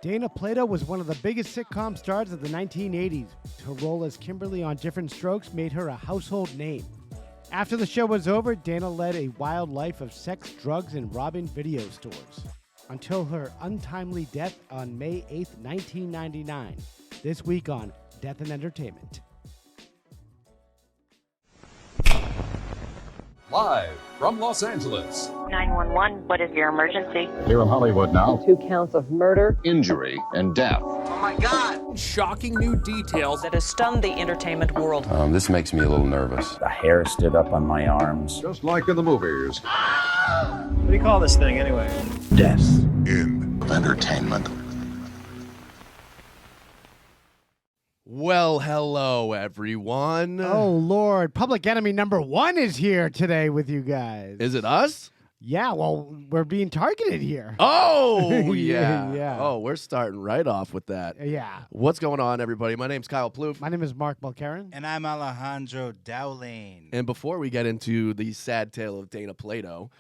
Dana Plato was one of the biggest sitcom stars of the 1980s. Her role as Kimberly on Different Strokes made her a household name. After the show was over, Dana led a wild life of sex, drugs, and robbing video stores. Until her untimely death on May 8th, 1999. This week on Death and Entertainment. Live from Los Angeles. 911, what is your emergency? Here in Hollywood now. 2 counts of murder, Injury and death. Oh my God! Shocking new details. that has stunned the entertainment world. This makes me a little nervous. The hair stood up on my arms. Just like in the movies. What do you call this thing anyway? Death. In entertainment. Well, hello, everyone. Oh, Lord. Public Enemy number 1 is here today with you guys. Is it us? Yeah, well, we're being targeted here. Oh, yeah. Yeah. Oh, we're starting right off with that. Yeah. What's going on, everybody? My name's Kyle Ploof. My name is Mark Mulkerron. And I'm Alejandro Dowling. And before we get into the sad tale of Dana Plato,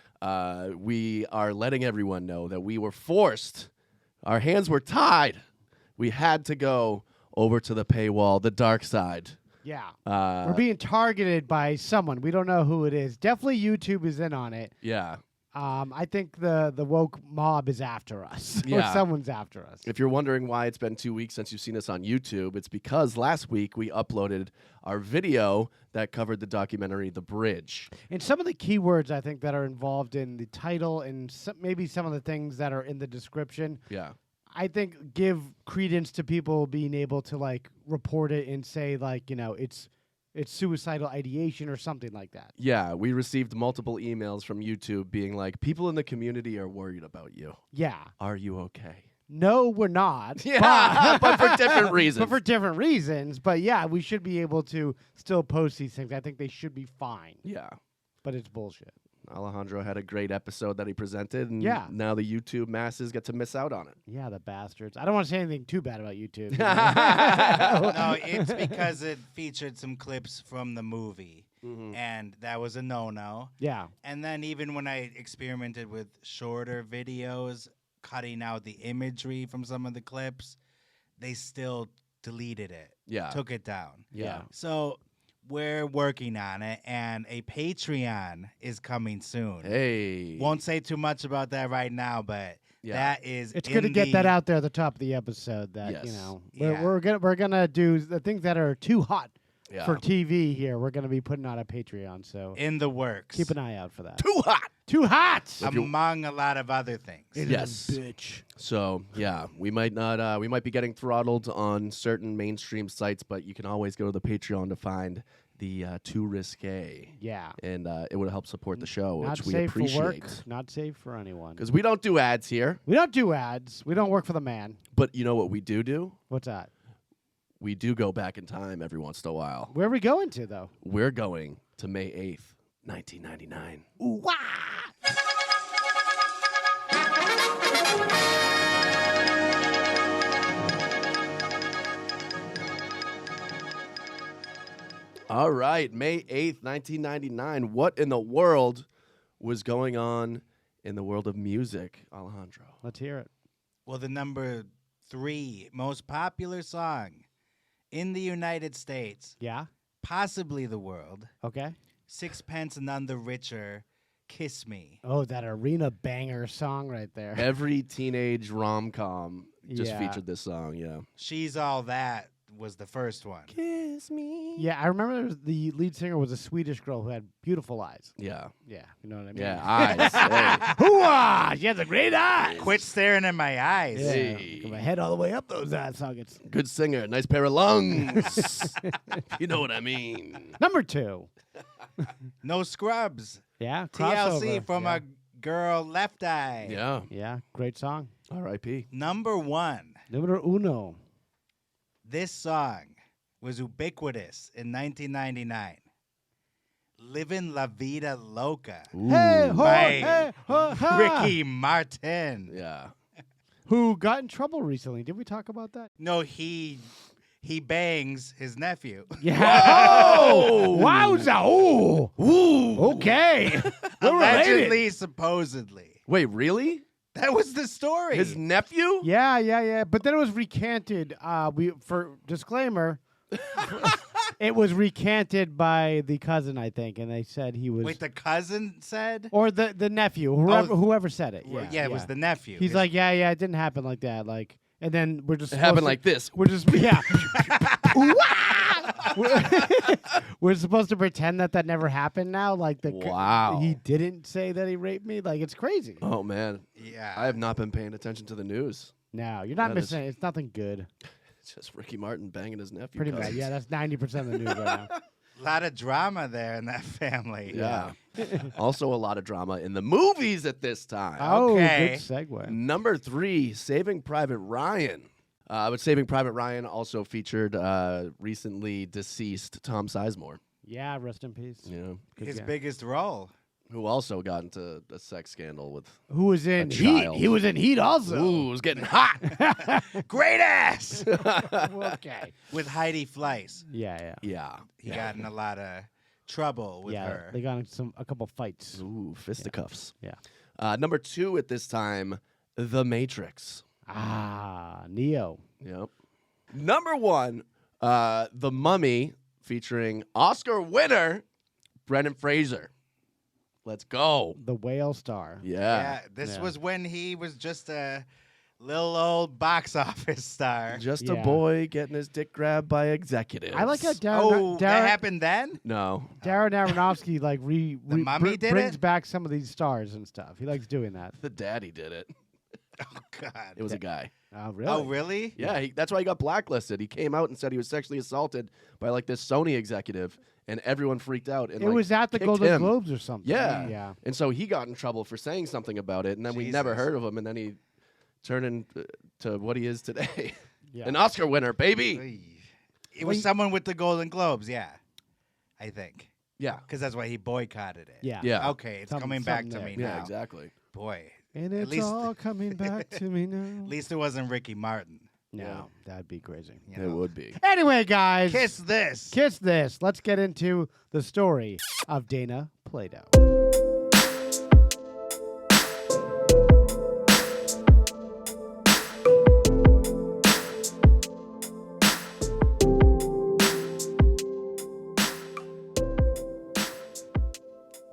we are letting everyone know that we were forced. Our hands were tied. We had to go over to the paywall, the dark side. Yeah. We're being targeted by someone. We don't know who it is. Definitely YouTube is in on it. Yeah. I think the woke mob is after us. Yeah. Or someone's after us. If you're wondering why it's been 2 weeks since you've seen us on YouTube, it's because last week we uploaded our video that covered the documentary The Bridge. And some of the keywords I think that are involved in the title and maybe some of the things that are in the description, Yeah. I think give credence to people being able to like report it and say like, you know, it's suicidal ideation or something like that. Yeah, we received multiple emails from YouTube being like, people in the community are worried about you. Yeah. Are you okay? No, we're not. Yeah, but for different reasons. But for different reasons. But yeah, we should be able to still post these things. I think they should be fine. Yeah. But it's bullshit. Alejandro had a great episode that he presented, and yeah. Now the YouTube masses get to miss out on it. Yeah, the bastards. I don't want to say anything too bad about YouTube. No, it's because it featured some clips from the movie, and that was a no-no. Yeah. And then even when I experimented with shorter videos, cutting out the imagery from some of the clips, they still deleted it. Yeah. Took it down. Yeah. So we're working on it, and a Patreon is coming soon. Hey. Won't say too much about that right now, but that is it's good to get that out there at the top of the episode. That yes. you know, Yeah. we're gonna do the things that are too hot Yeah. for TV here. We're gonna be putting on a Patreon, so in the works. keep an eye out for that. Too hot. Too hot. Among a lot of other things. Yes. Bitch. So yeah, we might not. We might be getting throttled on certain mainstream sites, but you can always go to the Patreon to find the Too Risque. Yeah. And it would help support the show, Not which we safe for appreciate. work. Not safe for anyone. Because we don't do ads here. We don't do ads. We don't work for the man. But you know what we do? What's that? We do go back in time every once in a while. Where are we going to though? We're going to May 8th, 1999. Ooh, wah! All right, May 8th, 1999. What in the world was going on in the world of music, Alejandro? Let's hear it. Well, the number 3 most popular song in the United States, Yeah. possibly the world, Okay. Sixpence None the Richer, Kiss Me. Oh, that arena banger song right there. Every teenage rom-com just Yeah. featured this song, yeah. She's All That was the first one. Kiss me. Yeah, I remember the lead singer was a Swedish girl who had beautiful eyes. Yeah. Yeah, you know what I mean? Yeah, eyes. Hey. Hoo-ah! She has a great eyes. Quit staring at my eyes. Yeah. Hey. Get my head all the way up those eye sockets. Good singer, nice pair of lungs. You know what I mean. Number 2. No Scrubs. Yeah, TLC crossover. from yeah. a girl Left Eye. Yeah. Yeah, great song. R.I.P. Number 1. Numero uno. This song was ubiquitous in 1999. Livin' La Vida Loca. Hey, ho, by hey, ho, ha. Ricky Martin. Yeah. Who got in trouble recently. Did we talk about that? No, he bangs his nephew. Yeah. Oh! Wowza. Ooh. Ooh. Okay. We're related. Allegedly, supposedly. Wait, really? That was the story. His nephew? Yeah. But then it was recanted. For disclaimer, it was recanted by the cousin, I think, and they said he was. Wait, the cousin said? Or the nephew, whoever said it. Yeah, it was the nephew. He's like, yeah, it didn't happen like that. Like, and then we're just. It happened like this. We're just, yeah. We're supposed to pretend that never happened now. Like Wow. he didn't say that he raped me. Like, it's crazy. Oh man. Yeah. I have not been paying attention to the news. No, you're not That missing. It's nothing good. It's just Ricky Martin banging his nephew. Pretty bad. Yeah, that's 90% of the news right now. A lot of drama there in that family. Yeah. Also a lot of drama in the movies at this time. Oh, Okay. good segue. Number 3, Saving Private Ryan. But Saving Private Ryan also featured recently deceased Tom Sizemore. Yeah, rest in peace. Yeah. His guy. biggest role. Who also got into a sex scandal with. Who was in A Heat? child. He was in Heat also. Ooh, it was getting hot. Great ass! Okay. With Heidi Fleiss. Yeah. Yeah. He got in a lot of trouble with Yeah, her. they got in a couple fights. Ooh, fisticuffs. Yeah. Number 2 at this time, The Matrix. Neo. Yep. Number 1, The Mummy, featuring Oscar winner Brendan Fraser. Let's go. The whale star. Yeah, this was when he was just a little old box office star. Just a boy getting his dick grabbed by executives. I like how Darren that happened then? No. Darren Aronofsky like Mummy did brings it? back some of these stars and stuff. He likes doing that. The daddy did it. Oh, God. It was a guy. Oh, really? Oh, really? Yeah, that's why he got blacklisted. He came out and said he was sexually assaulted by like this Sony executive, and everyone freaked out. And It was at the kicked Golden him. Globes or something. Yeah. Yeah. And so he got in trouble for saying something about it, and then we never Jesus. heard of him, and then he turned into what he is today. Yeah. An Oscar winner, baby. Oy. It was someone with the Golden Globes, yeah. I think. Yeah. Because that's why he boycotted it. Yeah. Yeah. Okay, it's Something- coming back to something me there. now. Yeah, exactly. Boy. And At it's least- all coming back to me now. At least it wasn't Ricky Martin. No, Yeah. that'd be crazy. You It know. would be. Anyway, guys. Kiss this. Kiss this. Let's get into the story of Dana Plato.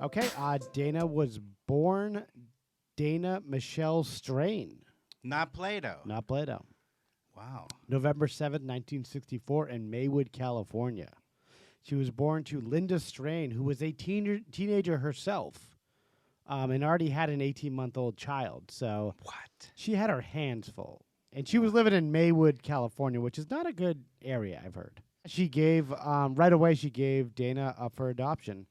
Okay, Dana was born Dana Michelle Strain, Not Plato. not Plato. Wow. November 7th, 1964, in Maywood, California. She was born to Linda Strain, who was a teenager herself, and already had an 18-month-old child. So What? she had her hands full. And she was living in Maywood, California, which is not a good area, I've heard. She gave, right away, she gave Dana up for adoption.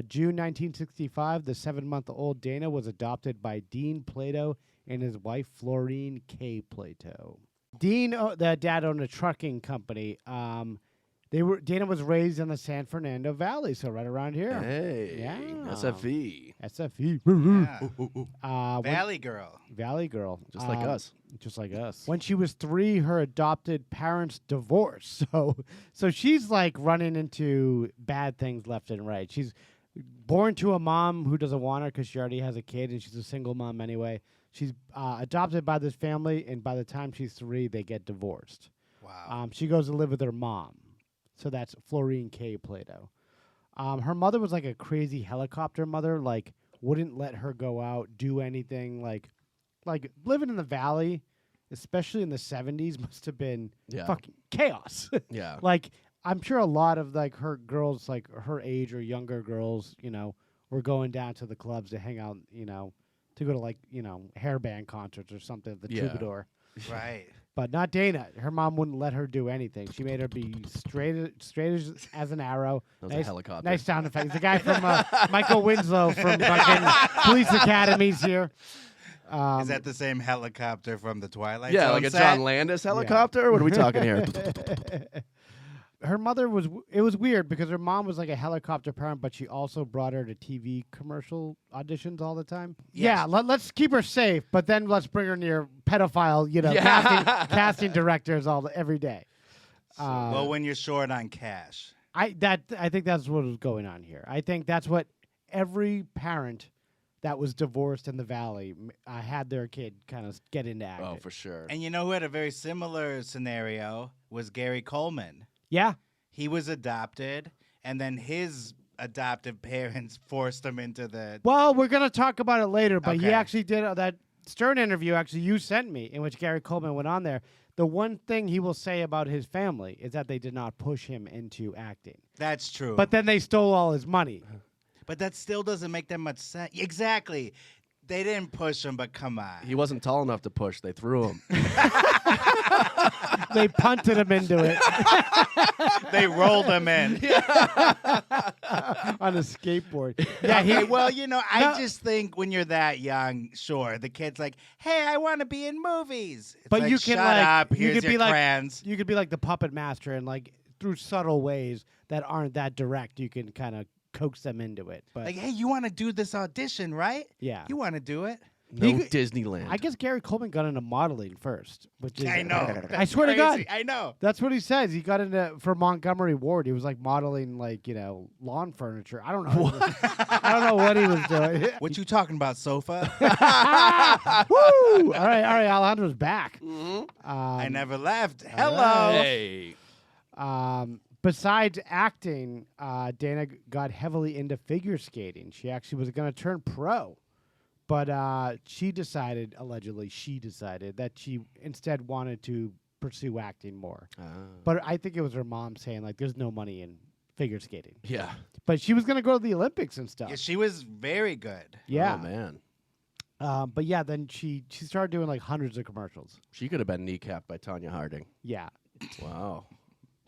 June 1965, the 7-month-old Dana was adopted by Dean Plato and his wife, Florine K. Plato. Dean, the dad, owned a trucking company. Dana was raised in the San Fernando Valley, so right around here. Hey. Yeah. SFE. SFE. Yeah. Valley Girl. Valley Girl. Just like us. Just like us. When she was 3, her adopted parents divorced. So she's like running into bad things left and right. She's born to a mom who doesn't want her because she already has a kid, and she's a single mom anyway. She's adopted by this family, and by the time she's 3, they get divorced. Wow. She goes to live with her mom. So that's Florine K. Plato. Her mother was like a crazy helicopter mother, like wouldn't let her go out, do anything. Like living in the valley, especially in the 70s, must have been fucking chaos. Yeah. Like I'm sure a lot of like her girls, like her age or younger girls, were going down to the clubs to hang out, to go to like, hair band concerts or something at the Troubadour. Right. But not Dana. Her mom wouldn't let her do anything. She made her be straight as an arrow. That was a helicopter. Nice sound effects. The guy from Michael Winslow from fucking Police Academies here. Is that the same helicopter from the Twilight Yeah, Zone like a set? John Landis helicopter? What are we talking here? Her mother it was weird because her mom was like a helicopter parent, but she also brought her to TV commercial auditions all the time. Yes. Yeah, let's keep her safe, but then let's bring her near pedophile, casting directors every day. Well, when you're short on cash. I think that's what was going on here. I think that's what every parent that was divorced in the Valley had their kid kind of get into acting. Oh, for sure. And you know who had a very similar scenario was Gary Coleman. Yeah. He was adopted, and then his adoptive parents forced him into the... Well, we're going to talk about it later, but he Okay. actually did that Stern interview, actually, you sent me, in which Gary Coleman went on there. The one thing he will say about his family is that they did not push him into acting. That's true. But then they stole all his money. But that still doesn't make that much sense. Exactly. They didn't push him, but come on. He wasn't tall enough to push. They threw him. They punted him into it They rolled him in. on a skateboard. Yeah, Okay, well, I just think when you're that young, sure, the kid's like, hey, I want to be in movies. It's but like, you can shut up, you here's could your be like crayons. you could be like the puppet master, and like through subtle ways that aren't that direct, you can kind of coax them into it. But Like, hey, you want to do this audition, right? yeah, You want to do it? No He- Disneyland. I guess Gary Coleman got into modeling first, which is I know. I swear to God, Crazy. I know. that's what he says. He got into for Montgomery Ward. He was like modeling, like lawn furniture. I don't know. I don't know what he was doing. What you talking about, sofa? Woo! All right, Alejandro's back. I never left. Hello. Hey. Besides acting, Dana got heavily into figure skating. She actually was going to turn pro, but she decided that she instead wanted to pursue acting more. But I think it was her mom saying, like, there's no money in figure skating. Yeah. But she was going to go to the Olympics and stuff. Yeah, she was very good. Yeah. Oh, man. But yeah, then she started doing like hundreds of commercials. She could have been kneecapped by Tanya Harding. Yeah. Wow.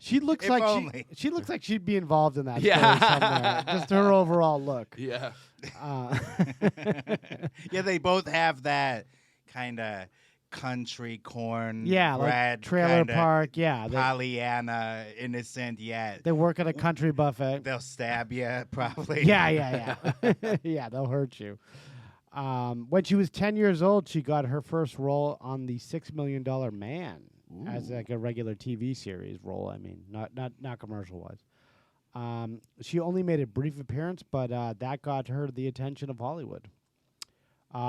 She looks If like only. she looks like she'd be involved in that Yeah. story somewhere. Just her overall look. Yeah. Yeah, they both have that kind of country corn Yeah, like bread trailer kinda park. Yeah, Pollyanna, innocent yet. they work at a country buffet. They'll stab you, probably. Yeah. Yeah, they'll hurt you. When she was 10 years old, she got her first role on the $6 Million Man as like a regular TV series role. I mean, not commercial wise. She only made a brief appearance, but that got her the attention of Hollywood.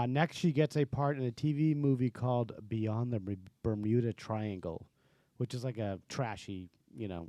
Next, she gets a part in a TV movie called Beyond the Bermuda Triangle, which is like a trashy,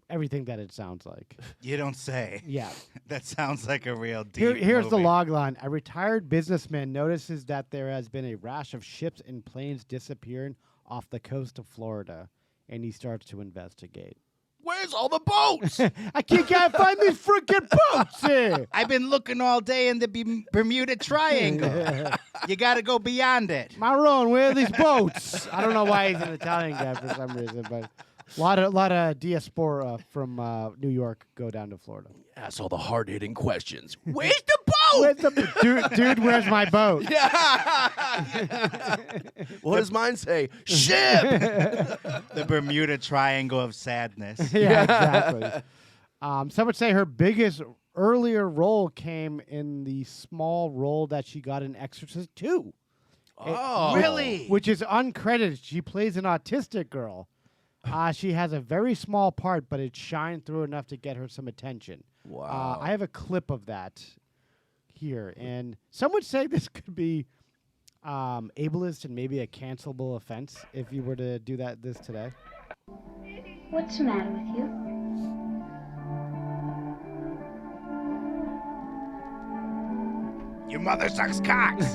everything that it sounds like. You don't say. Yeah. That sounds like a real deep Here's the movie. log line. A retired businessman notices that there has been a rash of ships and planes disappearing off the coast of Florida, and he starts to investigate. Where's all the boats? I can't find these freaking boats here. I've been looking all day in the Bermuda Triangle. You got to go beyond it. Marone, where are these boats? I don't know why he's an Italian guy for some reason, but a lot of diaspora from New York go down to Florida. Ask all the hard-hitting questions. Where's the boat? Dude, where's my boat? What does mine say? Ship. The Bermuda Triangle of sadness. Yeah, exactly. Some would say her biggest earlier role came in the small role that she got in Exorcist 2. Oh. Really? Which is uncredited. She plays an autistic girl. She has a very small part, but it shined through enough to get her some attention. Wow. I have a clip of that here, and some would say this could be ableist and maybe a cancelable offense if you were to do this today. What's the matter with you? Your mother sucks cocks.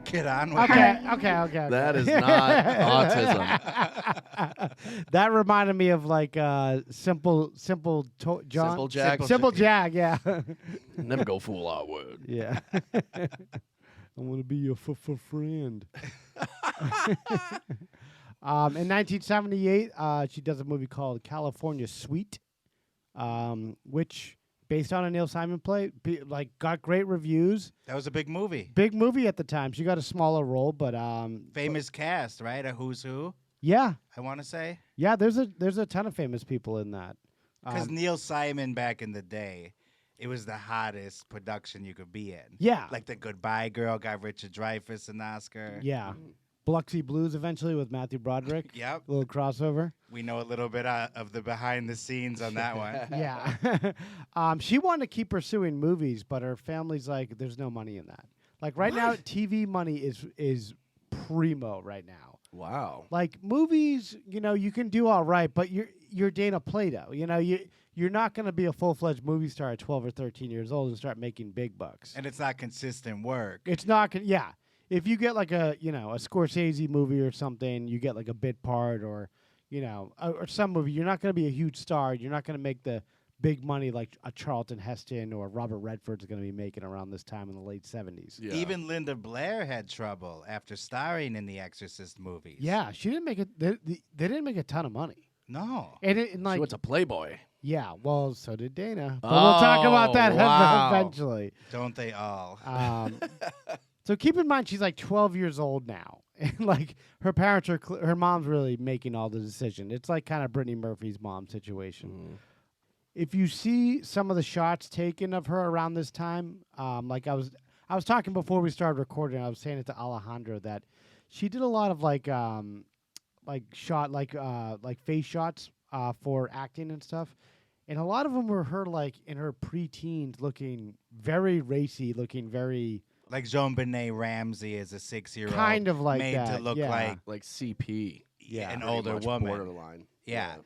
Get on with it. Okay. That is not autism. That reminded me of like simple John. Simple Jag. Simple Jag, yeah. Never go fool our word. Yeah. I want to be your friend. In 1978, she does a movie called California Suite, which, based on a Neil Simon play, got great reviews. That was a big movie. Big movie at the time. She got a smaller role, but Famous cast, right? A who's who, yeah, I want to say. yeah. There's a ton of famous people in that. Because Neil Simon back in the day, it was the hottest production you could be in. Yeah. Like The Goodbye Girl got Richard Dreyfuss an Oscar. Yeah. Biloxi Blues eventually with Matthew Broderick. Yep. A little crossover. We know a little bit of the behind the scenes on that one. Yeah. She wanted to keep pursuing movies, but her family's like, there's no money in that. Like right now, TV money is primo right now. Wow. Like movies, you can do all right, but you're Dana Plato. You're not going to be a full-fledged movie star at 12 or 13 years old and start making big bucks. And it's not consistent work. It's not. Yeah. If you get like a Scorsese movie or something, you get like a bit part or some movie, you're not going to be a huge star. You're not going to make the big money like a Charlton Heston or Robert Redford's going to be making around this time in the late 70s. Yeah. Even Linda Blair had trouble after starring in the Exorcist movies. Yeah, she didn't make it. They didn't make a ton of money. No. And She went to Playboy. Yeah, well, so did Dana. But we'll talk about that eventually. Don't they all? So keep in mind, she's like 12 years old now. And like her parents are, her mom's really making all the decision. It's like kind of Brittany Murphy's mom situation. If you see some of the shots taken of her around this time, like I was talking before we started recording, I was saying it to Alejandro that she did a lot of like face shots for acting and stuff. And a lot of them were her like in her preteens looking very racy, looking very... Like JonBenet Ramsey as a 6-year-old. Kind of like made that, to look yeah. like CP. an Pretty older much woman. Borderline. Yeah.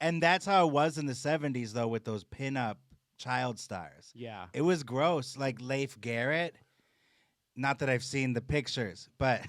And that's how it was in the 70s, though, with those pin-up child stars. Yeah. It was gross. Like Leif Garrett. Not that I've seen the pictures, but...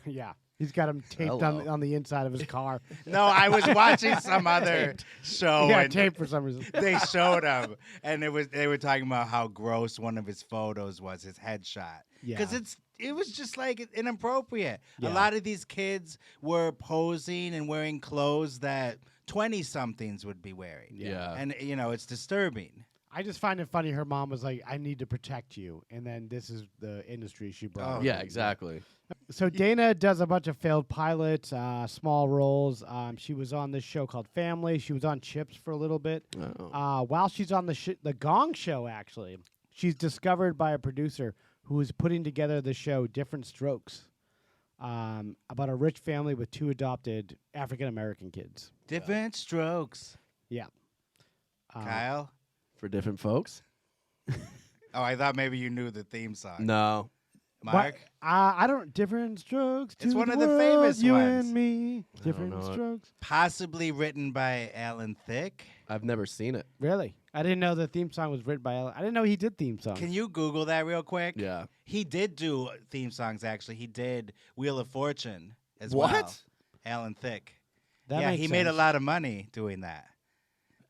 Yeah. He's got him taped on the inside of his car. No, I was watching some other show. Yeah, and taped for some reason. They showed him, and they were talking about how gross one of his photos was, his headshot. Yeah. Because it was just like inappropriate. Yeah. A lot of these kids were posing and wearing clothes that 20-somethings would be wearing. Yeah. And, it's disturbing. I just find it funny. Her mom was like, I need to protect you. And then this is the industry she brought. Yeah, exactly. So Dana does a bunch of failed pilots, small roles. She was on this show called Family. She was on Chips for a little bit. While she's on the Gong Show, actually, she's discovered by a producer who is putting together the show Different Strokes, about a rich family with 2 adopted African-American kids. Different Strokes. Yeah. Kyle? For different folks? Oh, I thought maybe you knew the theme song. No. Mark? I don't. Different Strokes. It's to one of the the world, famous you ones. and me. I don't Different know it. Strokes. Possibly written by Alan Thicke. I've never seen it. Really? I didn't know the theme song was written by Alan. I didn't know he did theme songs. Can you Google that real quick? Yeah. He did do theme songs, actually. He did Wheel of Fortune as What? well. Alan Thicke. That yeah, makes he made a sense. lot of money doing that.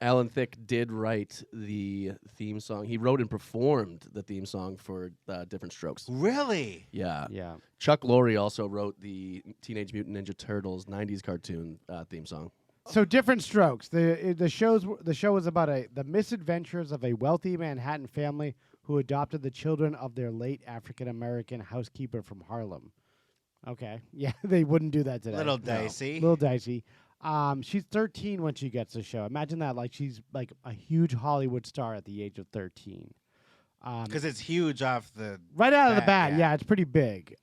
Alan Thicke did write the theme song. He wrote and performed the theme song for Different Strokes. Really? Yeah. Yeah. Chuck Lorre also wrote the Teenage Mutant Ninja Turtles 90s cartoon theme song. So Different Strokes. The show was about the misadventures of a wealthy Manhattan family who adopted the children of their late African American housekeeper from Harlem. Okay. Yeah, they wouldn't do that today. Little dicey. Little dicey. She's 13 when she gets the show. Imagine that. Like she's like a huge Hollywood star at the age of 13. Because it's huge off the Right out of the bat. yeah. Yeah, it's pretty big.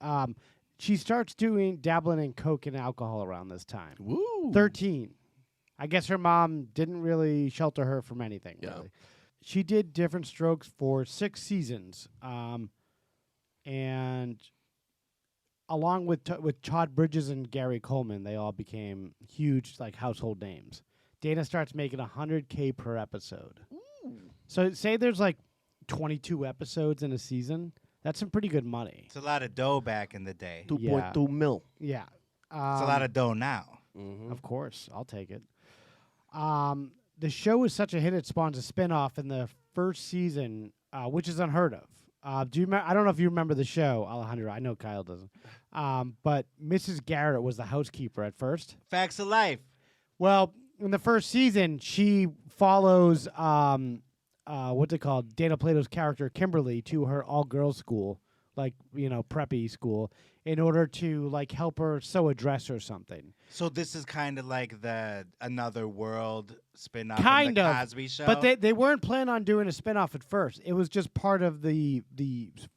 She starts dabbling in coke and alcohol around this time. Woo. 13. I guess her mom didn't really shelter her from anything. Yeah. Really. She did Different Strokes for 6 seasons. And along with Todd Bridges and Gary Coleman, they all became huge like household names. Dana starts making $100K per episode. So say there's like 22 episodes in a season. That's some pretty good money. It's a lot of dough back in the day. 2.2 mil. Yeah. It's a lot of dough now. Of course. I'll take it. The show was such a hit it spawns a spinoff in the first season, which is unheard of. I don't know if you remember the show, Alejandro. I know Kyle doesn't. But Mrs. Garrett was the housekeeper at first. Facts of life. Well, in the first season, she follows what's it called? Dana Plato's character Kimberly to her all-girls school, like preppy school, in order to like help her sew a dress or something. So this is kind of like the Another World spin-off Kind of the of, Cosby Show. but they weren't planning on doing a spinoff at first. It was just part of the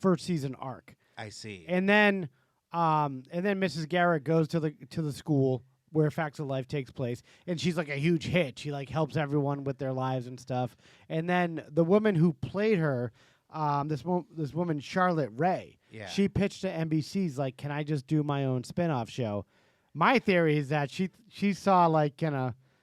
first season arc. I see. And then Mrs. Garrett goes to the school where Facts of Life takes place, and she's like a huge hit. She like helps everyone with their lives and stuff. And then the woman who played her, this woman Charlotte Ray, she pitched to NBC's like, "Can I just do my own spinoff show?" My theory is that she saw like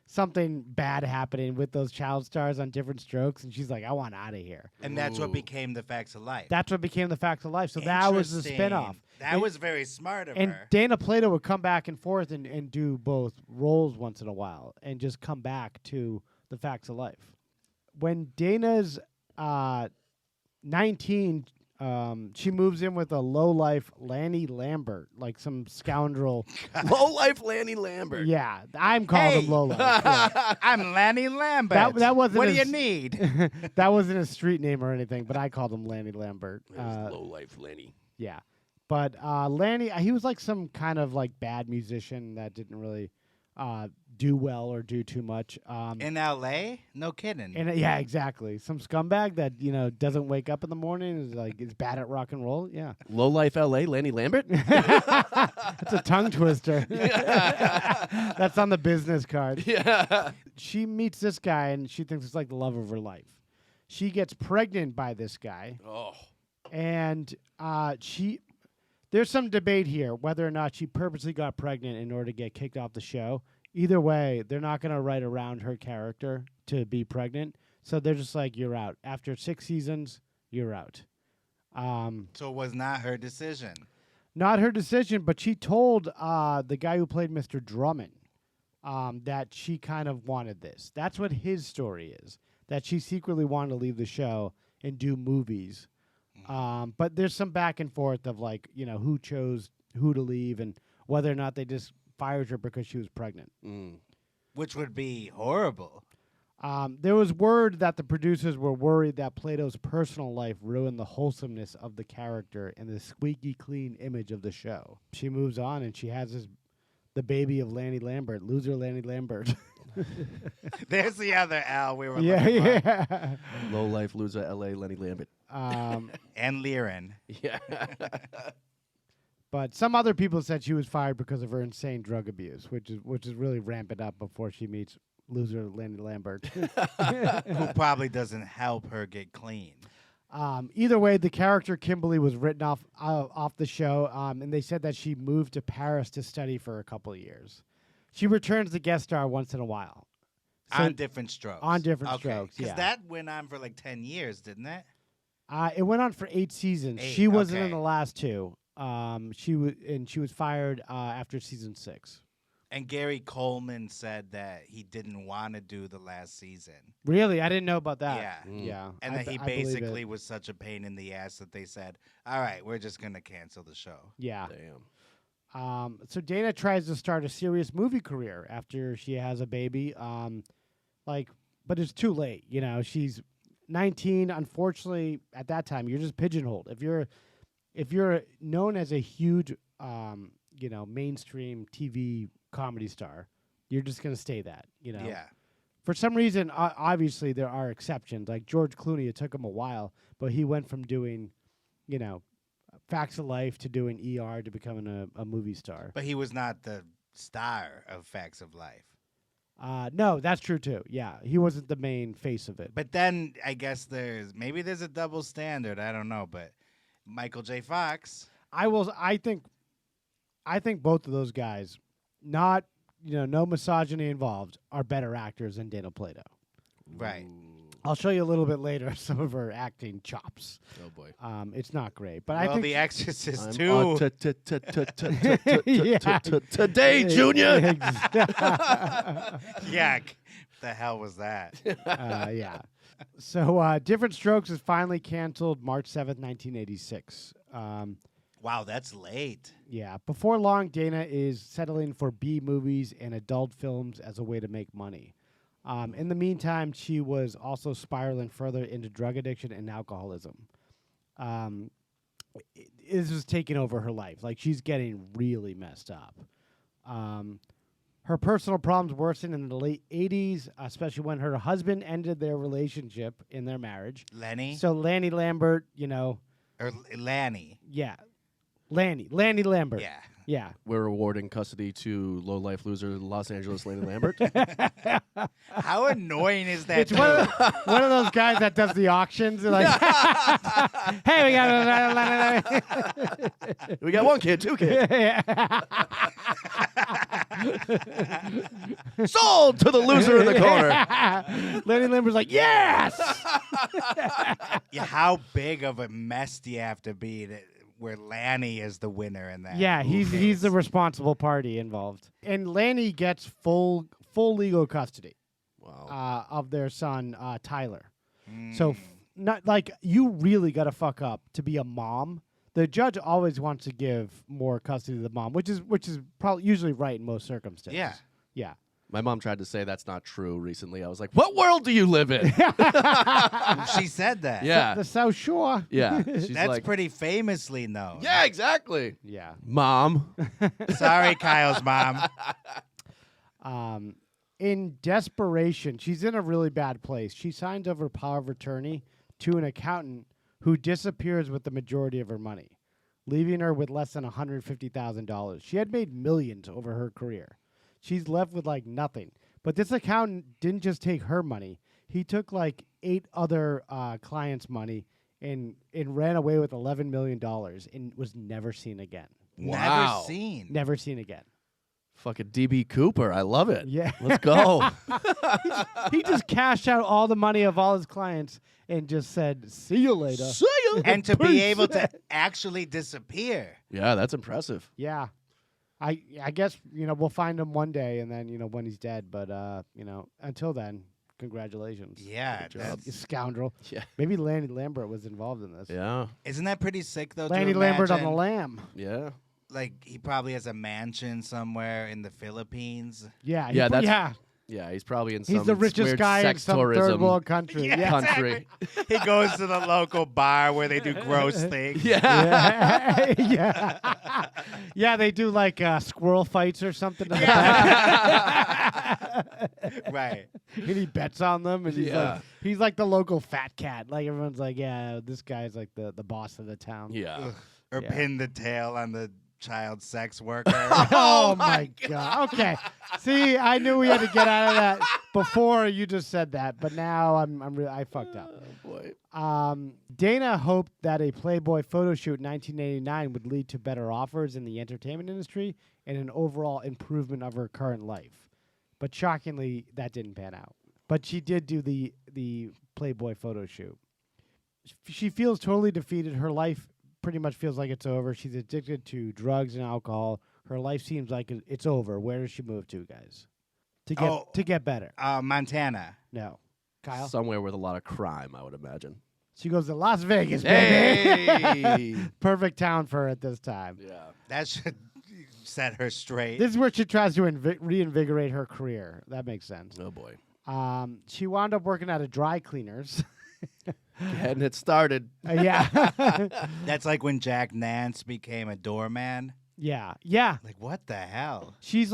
something bad happening with those child stars on Different Strokes, and she's like, "I want out of here." And that's what became the Facts of Life. That's what became the Facts of Life. So that was the spinoff. That was very smart of her. And Dana Plato would come back and forth and do both roles once in a while and just come back to the Facts of Life. When Dana's 19, she moves in with a low-life Lanny Lambert, like some scoundrel. Low-life Lanny Lambert. Yeah, I'm calling him low-life. Yeah. I'm Lanny Lambert. That wasn't what do you need? That wasn't a street name or anything, but I called him Lanny Lambert. Low-life Lanny. Yeah. But Lanny, he was like some kind of like bad musician that didn't really do well or do too much. In L.A.? No kidding. Yeah, exactly. Some scumbag that doesn't wake up in the morning is bad at rock and roll. Yeah. Low life L.A. Lanny Lambert. That's a tongue twister. That's on the business card. Yeah. She meets this guy and she thinks it's like the love of her life. She gets pregnant by this guy. Oh. And there's some debate here whether or not she purposely got pregnant in order to get kicked off the show. Either way, they're not going to write around her character to be pregnant. So they're just like, you're out. After 6 seasons, you're out. So it was not her decision. Not her decision, but she told the guy who played Mr. Drummond that she kind of wanted this. That's what his story is, that she secretly wanted to leave the show and do movies. But there's some back and forth of like, who chose who to leave and whether or not they just fired her because she was pregnant. Which would be horrible. There was word that the producers were worried that Plato's personal life ruined the wholesomeness of the character and the squeaky clean image of the show. She moves on and she has the baby of Lanny Lambert, loser Lanny Lambert. There's the other L we were looking yeah. Low life loser L.A. Lenny Lambert. And Liren. Yeah. But some other people said she was fired because of her insane drug abuse, which is really ramping up before she meets loser Lanny Lambert. Who probably doesn't help her get clean. Either way, the character Kimberly was written off the show, and they said that she moved to Paris to study for a couple of years. She returns to guest star once in a while. On Different Strokes. On Different Strokes, yeah. Because that went on for like 10 years, didn't it? It went on for 8 seasons. She wasn't in the last 2. She was fired after season 6. And Gary Coleman said that he didn't want to do the last season. Really? I didn't know about that. Yeah. Yeah. And that he basically was such a pain in the ass that they said, all right, we're just going to cancel the show. Yeah. Damn. So Dana tries to start a serious movie career after she has a baby. But it's too late. She's 19. Unfortunately, at that time, you're just pigeonholed. If you're known as a huge, mainstream TV comedy star, you're just gonna stay that. Yeah. For some reason, obviously there are exceptions. Like George Clooney, it took him a while, but he went from doing, Facts of Life to doing ER to becoming a movie star. But he was not the star of Facts of Life. No, that's true too. Yeah, he wasn't the main face of it. But then I guess there's a double standard. I don't know, but Michael J. Fox. I think both of those guys, not no misogyny involved, are better actors than Dana Plato. Right. I'll show you a little bit later some of her acting chops. Oh boy. It's not great, but I think The Exorcist too. Today, Junior. Yuck. The hell was that? Yeah. So Different Strokes is finally canceled March 7th, 1986. Wow, that's late. Yeah. Before long, Dana is settling for B movies and adult films as a way to make money. In the meantime, she was also spiraling further into drug addiction and alcoholism. this was taking over her life. Like, she's getting really messed up. Her personal problems worsened in the late 80s, especially when her husband ended their relationship in their marriage. Lenny? So Lanny Lambert, Or Lanny. yeah. Lanny Lambert. Yeah. Yeah. We're awarding custody to low-life loser Los Angeles Lanny Lambert. How annoying is that? It's one of those guys that does the auctions. They're like, hey, We got one kid, two kids. Sold to the loser in the corner. Lenny Lambert's like, yes! Yeah, how big of a mess do you have to be where Lanny is the winner in that? Yeah, he's the responsible party involved. And Lanny gets full legal custody of their son, Tyler. So not like you really got to fuck up to be a mom. The judge always wants to give more custody to the mom, which is probably usually right in most circumstances. Yeah. Yeah. My mom tried to say that's not true recently. I was like, what world do you live in? She said that. Yeah. The South Shore. Yeah. She's That's like, pretty famously known. yeah, exactly. Yeah. Mom. Sorry, Kyle's mom. In desperation, she's in a really bad place. She signs over power of attorney to an accountant who disappears with the majority of her money, leaving her with less than $150,000. She had made millions over her career. She's left with like nothing. But this accountant didn't just take her money. He took like 8 other clients' money and ran away with $11 million and was never seen again. Wow. Never seen again. Fucking DB Cooper. I love it. Yeah. Let's go. He just cashed out all the money of all his clients and just said, see you later. See ya. And to be able to actually disappear. Yeah, that's impressive. Yeah. I guess, we'll find him one day and then, when he's dead. But, until then, congratulations. Yeah. You scoundrel. Yeah. Maybe Lanny Lambert was involved in this. Yeah. Isn't that pretty sick, though? Lanny to Lambert on the imagine? lamb. Yeah. Like, he probably has a mansion somewhere in the Philippines. Yeah. Yeah, that's- yeah. Yeah, he's probably in some He's the richest weird guy in sex some tourism third world country. Yeah, Yeah. country. He goes to the local bar where they do gross things. Yeah. Yeah. Yeah, they do like squirrel fights or something. Right. And he bets on them, and Yeah. he's like the local fat cat. Like everyone's like, yeah, this guy's like the boss of the town. Yeah. Or Yeah. pin the tail on the child sex worker. Oh my god. Okay. See, I knew we had to get out of that before you just said that, but now I fucked up. Oh, boy. Dana hoped that a Playboy photo shoot in 1989 would lead to better offers in the entertainment industry and an overall improvement of her current life. But shockingly, that didn't pan out. But she did do the Playboy photo shoot. She feels totally defeated. Her life pretty much feels like it's over. She's addicted to drugs and alcohol. Her life seems like it's over. Where does she move to, guys? To get better. Montana. No. Kyle? Somewhere with a lot of crime, I would imagine. She goes to Las Vegas, baby. Hey. Perfect town for her at this time. Yeah. That should set her straight. This is where she tries to reinvigorate her career. That makes sense. Oh boy. She wound up working at a dry cleaners. Getting it started. Yeah. That's like when Jack Nance became a doorman. Yeah. Yeah. Like, what the hell? She's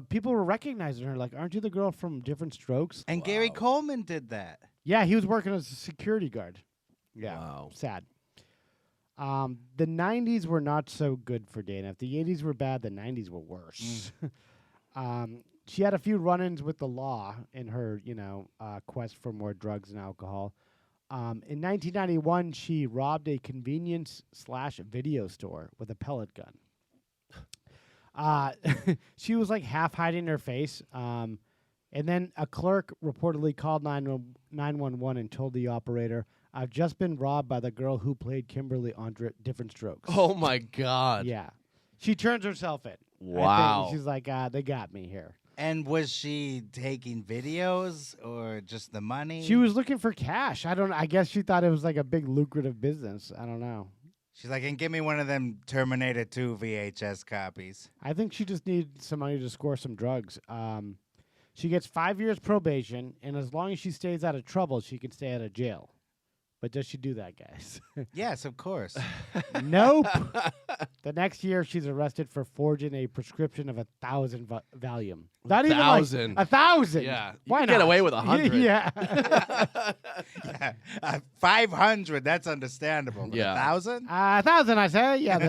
people were recognizing her. Like, aren't you the girl from Different Strokes? And Gary Coleman did that. Yeah, he was working as a security guard. Yeah. Wow. Sad. The 90s were not so good for Dana. If the 80s were bad, the 90s were worse. She had a few run-ins with the law in her, quest for more drugs and alcohol. In 1991, she robbed a convenience/video store with a pellet gun. She was like half hiding her face. And then a clerk reportedly called 911 and told the operator, "I've just been robbed by the girl who played Kimberly on Different Strokes." Oh my God. Yeah. She turns herself in. Wow. She's like, they got me here. And was she taking videos or just the money? She was looking for cash. I guess she thought it was like a big lucrative business. I don't know. She's like, and give me one of them Terminator 2 VHS copies. I think she just needed some money to score some drugs. She gets 5 years probation, and as long as she stays out of trouble, she can stay out of jail. But does she do that, guys? Yes, of course. Nope. The next year, she's arrested for forging a prescription of 1,000 Valium. Not even 1,000. 1,000. Yeah. Why You not? get away with 100. Yeah. Yeah. 500, that's understandable. But Yeah. 1,000? 1,000, I say. Yeah,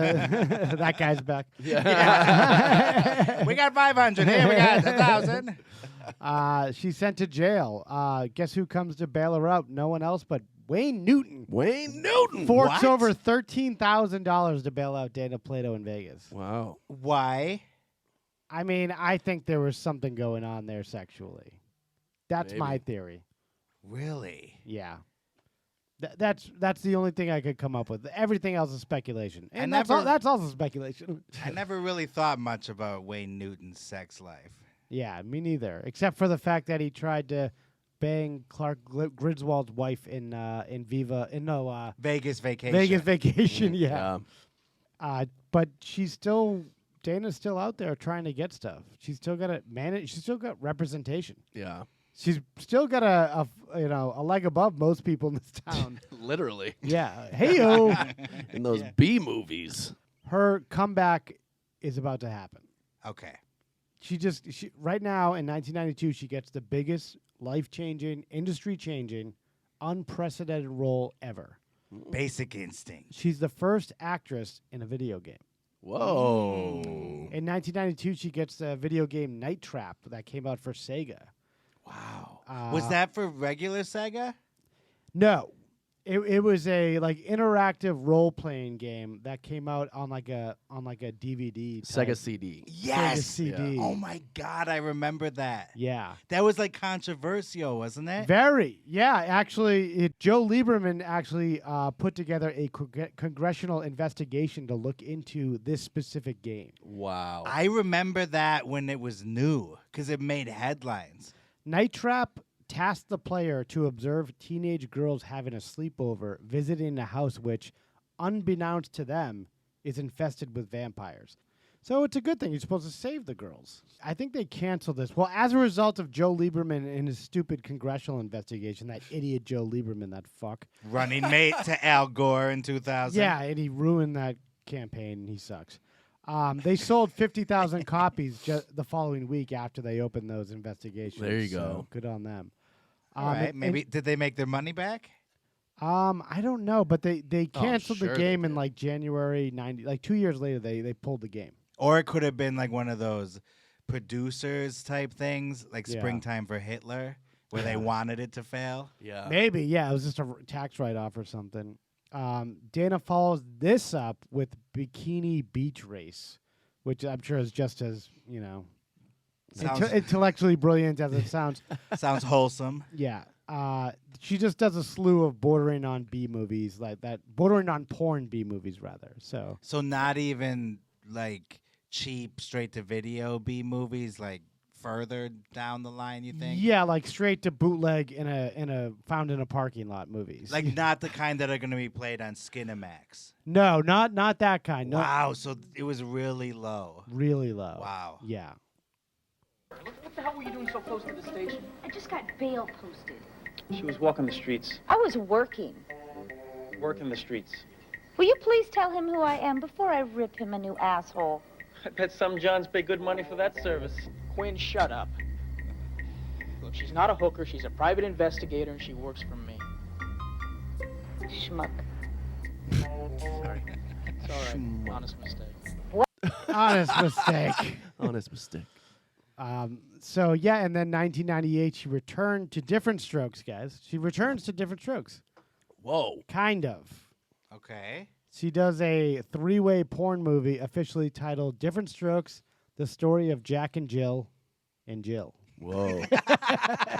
that guy's back. Yeah. We got 500. Here we got 1,000. She's sent to jail. Guess who comes to bail her out? No one else but Wayne Newton. Wayne Newton. Forks What? over $13,000 to bail out Dana Plato in Vegas. Wow. Why? I mean, I think there was something going on there sexually. That's Maybe. my theory. Really? Yeah. That's the only thing I could come up with. Everything else is speculation. And I that's also speculation. I never really thought much about Wayne Newton's sex life. Yeah, me neither. Except for the fact that he tried to bang Clark Griswold's wife in Vegas Vacation. Vegas Vacation. Yeah. But Dana's still out there trying to get stuff. She's still got to manage. She's still got representation. Yeah. She's still got a leg above most people in this town. Literally. Yeah. Hey-o. In those B movies. Her comeback is about to happen. Okay. She right now in 1992, she gets the biggest, life-changing, industry-changing, unprecedented role ever. Basic Instinct. She's the first actress in a video game. Whoa. In 1992, she gets the video game Night Trap that came out for Sega. Wow. Was that for regular Sega? No. It was a interactive role playing game that came out on like a DVD. Sega CD. Yes. Sega CD. Oh my God, I remember that. Yeah. That was controversial, wasn't it? Very. Yeah. Actually, Joe Lieberman actually put together a congressional investigation to look into this specific game. Wow. I remember that when it was new because it made headlines. Night Trap tasked the player to observe teenage girls having a sleepover, visiting a house which, unbeknownst to them, is infested with vampires. So it's a good thing. You're supposed to save the girls. I think they canceled this. Well, as a result of Joe Lieberman and his stupid congressional investigation, that idiot Joe Lieberman, that fuck. Running mate to Al Gore in 2000. Yeah, and he ruined that campaign, and he sucks. They sold 50,000 copies the following week after they opened those investigations. There you so go. Good on them. All right. Maybe did they make their money back? I don't know, but they canceled sure the they game in did. January 90. 2 years later, they pulled the game. Or it could have been one of those producers type things, like Yeah. Springtime for Hitler, where they wanted it to fail. Yeah. Maybe, yeah, it was just a tax write-off or something. Dana follows this up with Bikini Beach Race, which I'm sure is just as, Sounds- intellectually brilliant as it sounds. Sounds wholesome. Yeah. She just does a slew of bordering on B movies like that, bordering on porn B movies, rather. So not even cheap straight to video B movies, further down the line, you think? yeah, straight to bootleg in a found in a parking lot movies. Not the kind that are going to be played on Skinamax. No, not that kind. No, Wow, so it was really low. really low. Wow. Yeah. What the hell were you doing so close to the station? I just got bail posted. She was walking the streets. I was working. Working the streets. Will you please tell him who I am before I rip him a new asshole? I bet some Johns pay good money for that service. Quinn, shut up. Look, she's not a hooker. She's a private investigator, and she works for me. Schmuck. Sorry. It's all right. Honest mistake. Honest mistake. Honest mistake. So yeah, and then 1998, she returned to Different Strokes, guys. She returns to Different Strokes. Whoa. Kind of. Okay. She does a 3-way porn movie officially titled Different Strokes, The Story of Jack and Jill and Jill. Whoa.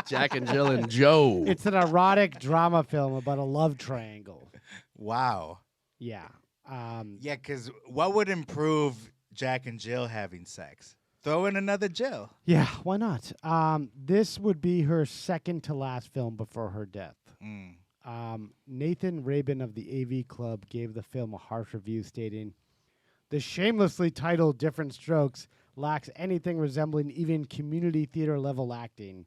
Jack and Jill and Joe. It's an erotic drama film about a love triangle. Wow. Yeah. Yeah, because what would improve Jack and Jill having sex? Throw in another Jill. Yeah, why not? This would be her second to last film before her death. Nathan Rabin of the AV Club gave the film a harsh review, stating, "The shamelessly titled Different Strokes lacks anything resembling even community theater level acting.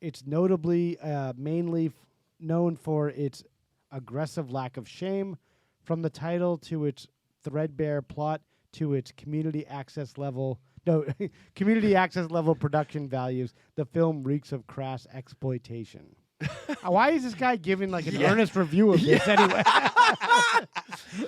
It's notably mainly known for its aggressive lack of shame, from the title to its threadbare plot to its community access level production values, the film reeks of crass exploitation. Why is this guy giving like an earnest review of this anyway?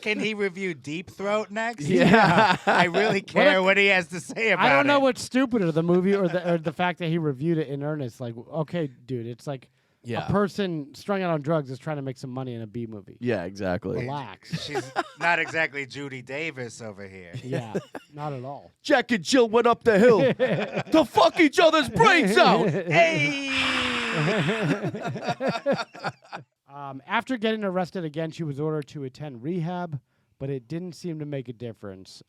Can he review Deep Throat next? Yeah. I really care what he has to say about it. I don't know what's stupider, the movie or the fact that he reviewed it in earnest. Like, okay, dude, it's like a person strung out on drugs is trying to make some money in a B movie. Yeah, exactly. Relax. She's not exactly Judy Davis over here. Yeah, not at all. Jack and Jill went up the hill to fuck each other's brains out. Hey! After getting arrested again, she was ordered to attend rehab, but it didn't seem to make a difference.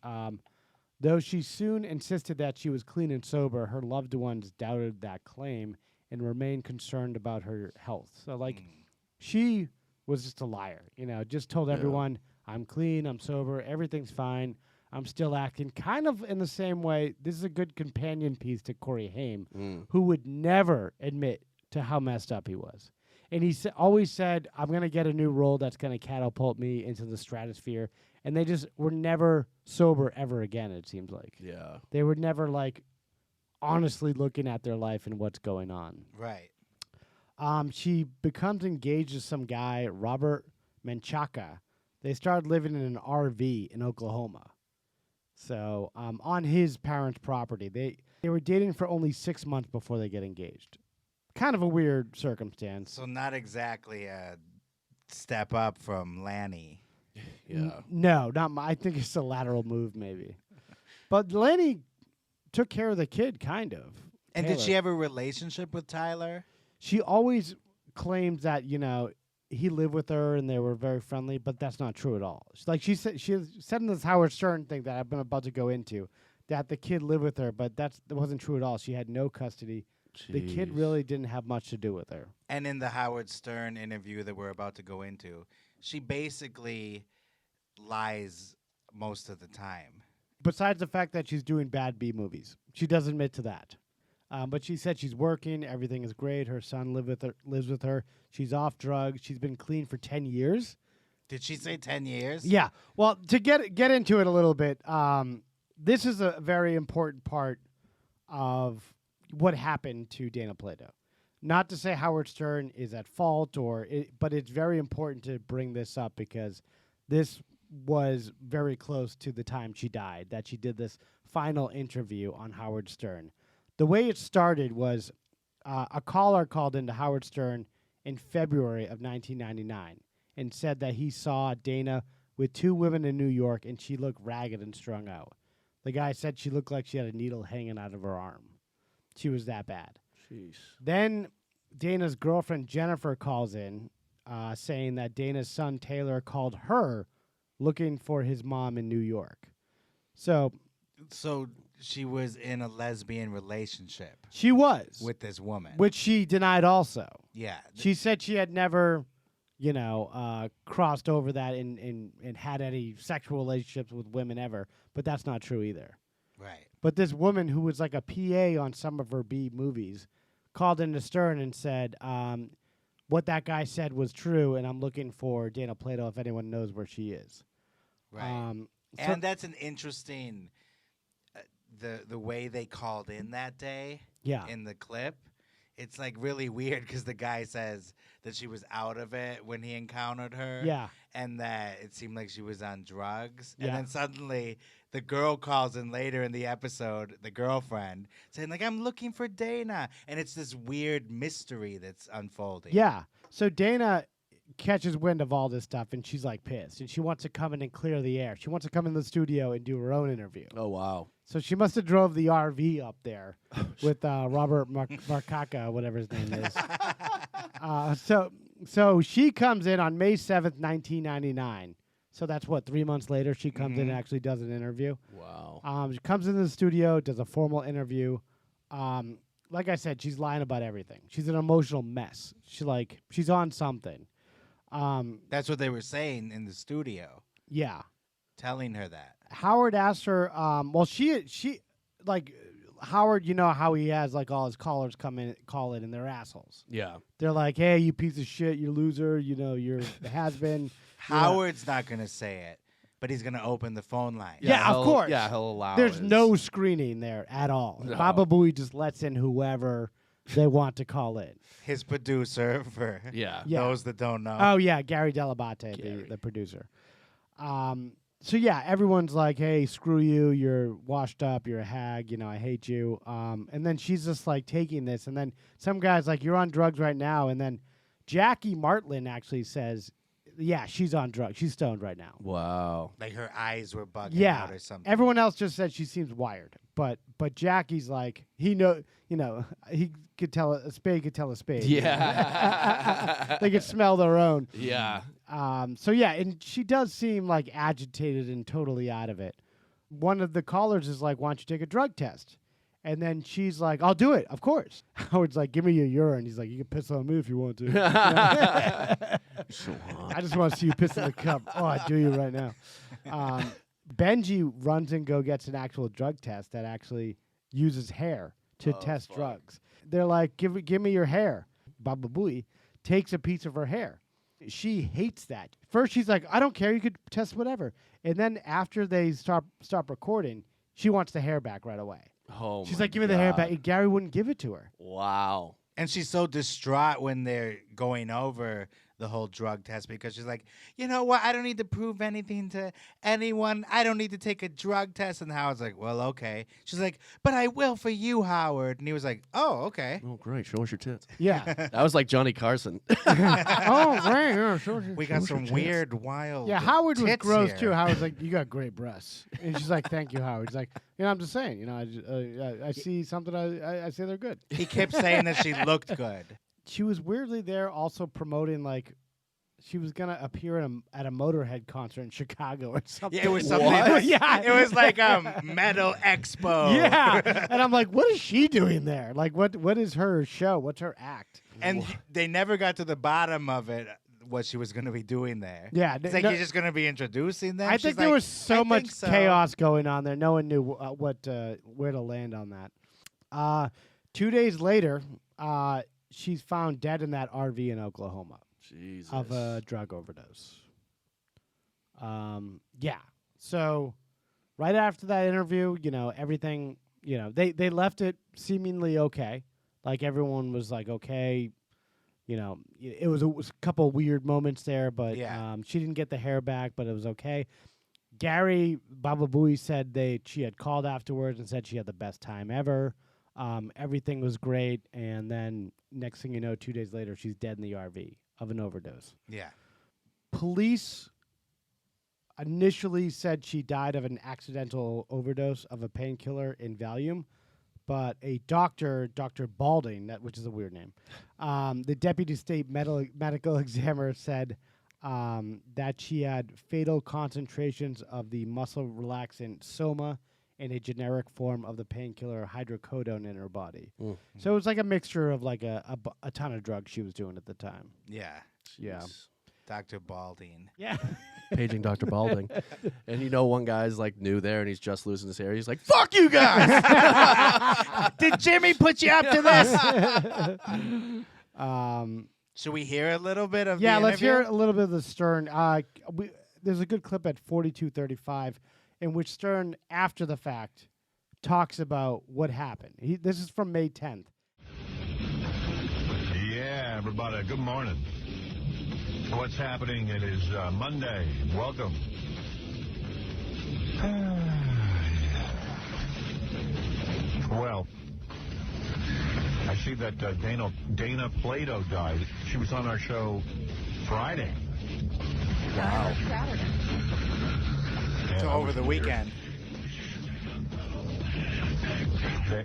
Though she soon insisted that she was clean and sober, her loved ones doubted that claim and remained concerned about her health. So, like, she was just a liar, just told everyone, I'm clean, I'm sober, everything's fine, I'm still acting. Kind of in the same way, this is a good companion piece to Corey Haim, who would never admit to how messed up he was. And he always said, I'm going to get a new role that's going to catapult me into the stratosphere. And they just were never sober ever again, it seems like. Yeah. They were never, like, honestly looking at their life and what's going on. Right. She becomes engaged to some guy, Robert Menchaca. They started living in an RV in Oklahoma. So on his parents' property. They were dating for only 6 months before they get engaged. Kind of a weird circumstance. So not exactly a step up from Lanny. Yeah. No, not I think it's a lateral move, maybe. But Lanny took care of the kid, kind of. And Taylor. did she have a relationship with Tyler? She always claims that, he lived with her and they were very friendly, but that's not true at all. She said in this Howard Stern thing that I've been about to go into that the kid lived with her, but that wasn't true at all. She had no custody. Jeez. The kid really didn't have much to do with her. And in the Howard Stern interview that we're about to go into, she basically lies most of the time. Besides the fact that she's doing bad B movies. She does admit to that. But she said she's working, everything is great, her son lives with her, she's off drugs, she's been clean for 10 years. Did she say 10 years? Yeah. Well, to get into it a little bit, this is a very important part of what happened to Dana Plato. Not to say Howard Stern is at fault, but it's very important to bring this up because this was very close to the time she died, that she did this final interview on Howard Stern. The way it started was a caller called into Howard Stern in February of 1999 and said that he saw Dana with 2 women in New York and she looked ragged and strung out. The guy said she looked like she had a needle hanging out of her arm. She was that bad. Jeez. Then Dana's girlfriend Jennifer calls in saying that Dana's son Taylor called her looking for his mom in New York. So she was in a lesbian relationship. She was. With this woman. Which she denied also. Yeah. She said she had never, crossed over that and had any sexual relationships with women ever. But that's not true either. Right. But this woman who was like a PA on some of her B movies called into Stern and said, what that guy said was true, and I'm looking for Dana Plato if anyone knows where she is. Right. And that's an interesting, the way they called in that day in the clip. It's like really weird because the guy says that she was out of it when he encountered her. Yeah. And that it seemed like she was on drugs. Yeah. And then suddenly the girl calls in later in the episode, the girlfriend, saying like, I'm looking for Dana. And it's this weird mystery that's unfolding. Yeah. So Dana catches wind of all this stuff and she's like pissed. And she wants to come in and clear the air. She wants to come in the studio and do her own interview. Oh, wow. So she must have drove the RV up there with Robert Marcaca, whatever his name is. So she comes in on May 7th, 1999. So that's 3 months later she comes in and actually does an interview. Wow. She comes into the studio, does a formal interview. Like I said, she's lying about everything. She's an emotional mess. She's on something. That's what they were saying in the studio. Yeah. Telling her that. Howard asked her, she Howard, you know how he has like all his callers come in, call in, and they're assholes. Yeah. They're like, hey, you piece of shit, you loser, you know, you're has-been. Howard's not going to say it, but he's going to open the phone line. Yeah, of course. Yeah, he'll allow There's no screening there at all. No. Baba Booey just lets in whoever they want to call in. His producer, for those that don't know. Oh, yeah, Gary Delabate, the producer. So, yeah, everyone's like, hey, screw you. You're washed up. You're a hag. You know, I hate you. And then she's just, like, taking this. And then some guy's like, you're on drugs right now. And then Jackie Martlin actually says, yeah, she's on drugs. She's stoned right now. Wow. Like her eyes were bugging out or something. Everyone else just said she seems wired. But Jackie's like, he could tell a spade could tell a spade. Yeah. They could smell their own. Yeah. So yeah, and she does seem like agitated and totally out of it. One of the callers is like, why don't you take a drug test? And then she's like, I'll do it, of course. Howard's like, give me your urine. He's like, you can piss on me if you want to. I just want to see you piss in the cup. Oh, I do you right now. Benji runs and gets an actual drug test that actually uses hair to test drugs. They're like, give me your hair. Baba Booey takes a piece of her hair. She hates that. First, she's like, I don't care. You could test whatever. And then after they stop recording, she wants the hair back right away. Oh, she's like, give me the hair back. And Gary wouldn't give it to her. Wow. And she's so distraught when they're going over the whole drug test because she's like, you know what? I don't need to prove anything to anyone. I don't need to take a drug test. And Howard's like, well, okay. She's like, but I will for you, Howard. And he was like, oh, okay. Oh, great. Show us your tits. Yeah. That was like Johnny Carson. Oh, great. Yeah, we got some weird, wild. Yeah, Howard was gross here. too. Howard's like, you got great breasts. And she's like, thank you, Howard. He's like, I'm just saying, I see something, I say they're good. He kept saying that she looked good. She was weirdly there also promoting, like, she was going to appear at a Motorhead concert in Chicago or something. Yeah, it was something. Yeah. It was like Metal Expo. Yeah. And I'm like, what is she doing there? Like, what is her show? What's her act? And they never got to the bottom of it, what she was going to be doing there. Yeah. It's like you're just going to be introducing them? I think there was so much chaos going on there. No one knew where to land on that. 2 days later, she's found dead in that RV in Oklahoma. Jesus. Of a drug overdose. Yeah. So right after that interview, everything, they left it seemingly okay. Like everyone was like, okay, it was a couple weird moments there, but she didn't get the hair back, but it was okay. Gary Baba Booey said she had called afterwards and said she had the best time ever. Everything was great, and then next thing you know, 2 days later, she's dead in the RV of an overdose. Yeah. Police initially said she died of an accidental overdose of a painkiller in Valium, but a doctor, Dr. Balding, which is a weird name, the deputy state medical examiner said that she had fatal concentrations of the muscle relaxant soma and a generic form of the painkiller hydrocodone in her body. Mm. So it was like a mixture of like a ton of drugs she was doing at the time. Yeah. Yeah. Dr. Balding. Yeah. Paging Dr. Balding. And one guy's like new there and he's just losing his hair. He's like, fuck you guys! Did Jimmy put you up to this? Should we hear a little bit of the interview? Let's hear a little bit of the Stern. There's a good clip at 42:35 in which Stern, after the fact, talks about what happened. This is from May 10th. Yeah, everybody, good morning. What's happening? It is Monday. Welcome. Well, I see that Dana Plato died. She was on our show Friday. Wow. Saturday. So over the weekend.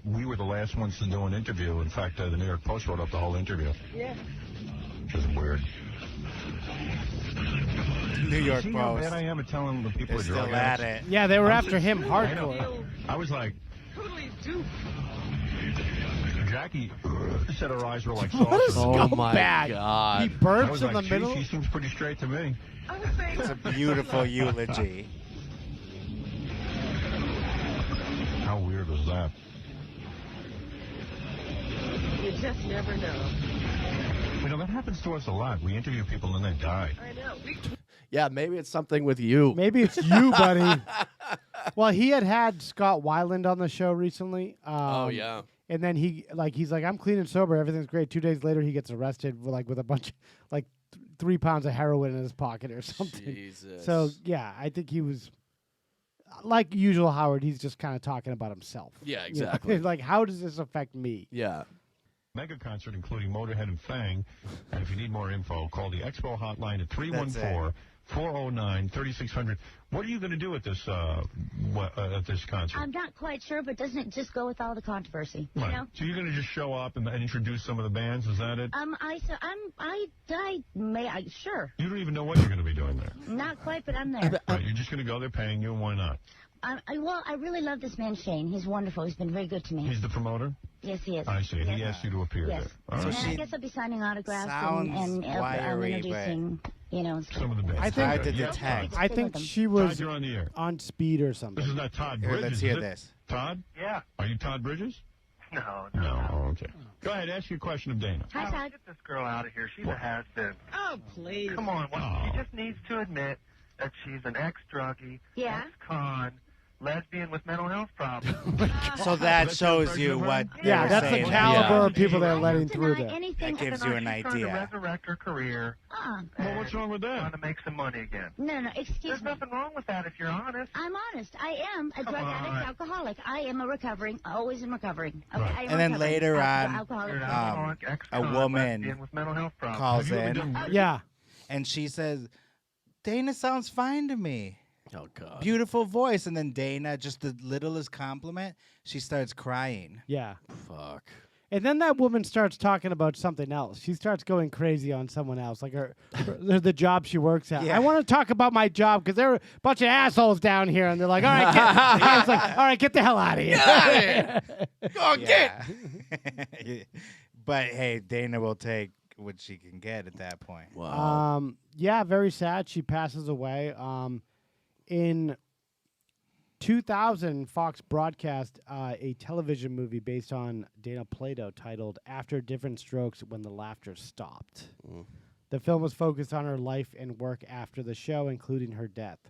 We were the last ones to do an interview. In fact, the New York Post wrote up the whole interview. Yeah. Which is weird. New York See Post. how bad I am at telling the people They're to drug still at addicts? it. Yeah, they were after him hardcore. I was like, Jackie said her eyes were like What a saucers. Oh my scumbag. God. He I burps was in like, the gee, middle. she seems pretty straight to me. It's a beautiful eulogy. How weird was that? just never know. You know, that happens to us a lot. We interview people and they die. I know. Yeah, maybe it's something with you. Maybe it's you, buddy. Well, he had Scott Weiland on the show recently. Oh, yeah. And then he's like, I'm clean and sober. Everything's great. 2 days later, he gets arrested with a bunch, 3 pounds of heroin in his pocket or something. Jesus. So, yeah, I think he was, like usual Howard, he's just kind of talking about himself. Yeah, exactly. Like, how does this affect me? Yeah. Mega concert including Motorhead and Fang. And if you need more info, call the Expo hotline at 314-409-3600. What are you going to do at this concert? I'm not quite sure, but doesn't it just go with all the controversy? Right. You know? So you're going to just show up and introduce some of the bands? Is that it? Sure. You don't even know what you're going to be doing there. Not quite, but I'm there. Right, you're just going to go there paying you, and why not? I really love this man, Shane. He's wonderful. He's been very good to me. He's the promoter? Yes, he is. I see. Yes. He asked you to appear Yes. there. All And right. I guess I'll be signing autographs and wiry, introducing, some of the bands. I think, hard to detect. I think she was Todd, you're on the air. on speed or something. This is not Todd Here, Bridges. let's hear is it? this. Todd? Yeah. Are you Todd Bridges? No. Oh, okay. Go ahead, ask your question of Dana. Hi, Todd. Get this girl out of here. She's a has-been. Oh, please. Come on. She just needs to admit that she's an ex-druggie, Yeah. ex-con, lesbian with mental health problems. So that shows you what. Yeah, that's the caliber of people they're letting through there. That gives you an She's trying to idea. resurrect her career. Well, what's wrong with that? Trying to make some money again. No, excuse There's me. nothing wrong with that if you're honest. I'm honest. I am a drug addict, alcoholic. I am always in recovering. Okay, Right. I am And then recovering. later on, Alcoholic. You're an alcoholic, a ex-con, woman lesbian with mental health problems. calls Have you ever in. done- Yeah. And she says, Dana sounds fine to me. Oh, God. Beautiful voice. And then Dana, just the littlest compliment, she starts crying. Yeah. Fuck. And then that woman starts talking about something else. She starts going crazy on someone else, like the job she works at. Yeah. I want to talk about my job because there are a bunch of assholes down here, and they're like, "All right, get the hell out of here." Get out of here. Go Yeah. But hey, Dana will take what she can get at that point. Wow. Yeah, very sad. She passes away. In 2000, Fox broadcast a television movie based on Dana Plato titled After Different Strokes When the Laughter Stopped. The film was focused on her life and work after the show, including her death.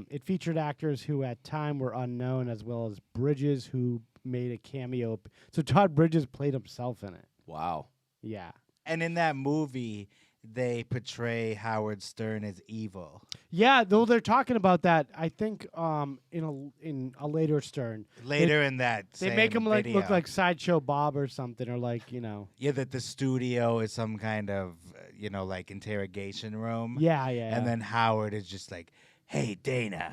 It featured actors who at time were unknown, as well as Bridges, who made a cameo. So Todd Bridges played himself in it. Wow. Yeah. And in that movie, they portray Howard Stern as evil. Yeah, though they're talking about that, I think in a later Stern. Later in that they make him look video. like Sideshow Bob or something, or Yeah, that the studio is some kind of interrogation room. Yeah. And then Howard is just like, "Hey, Dana,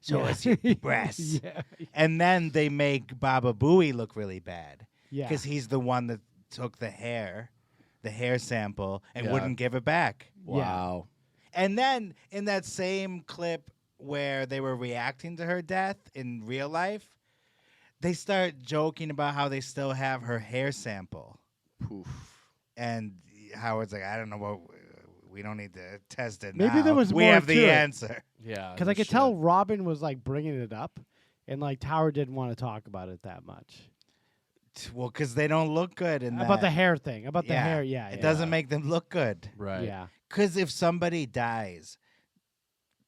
show us your breasts." Yeah. And then they make Baba Booey look really bad. Yeah. Because he's the one that took the hair sample, and Yeah. wouldn't give it back. Wow. And then in that same clip where they were reacting to her death in real life, they start joking about how they still have her hair sample. Poof. And Howard's like, "I don't know what. We don't need to test it. Maybe now. there was we more have to the it." answer." Yeah. Because I could tell Robin was bringing it up, and Howard didn't want to talk about it that much. Well, because they don't look good in About that. the hair thing. About the hair, yeah. It doesn't make them look good. Right. Yeah. Because if somebody dies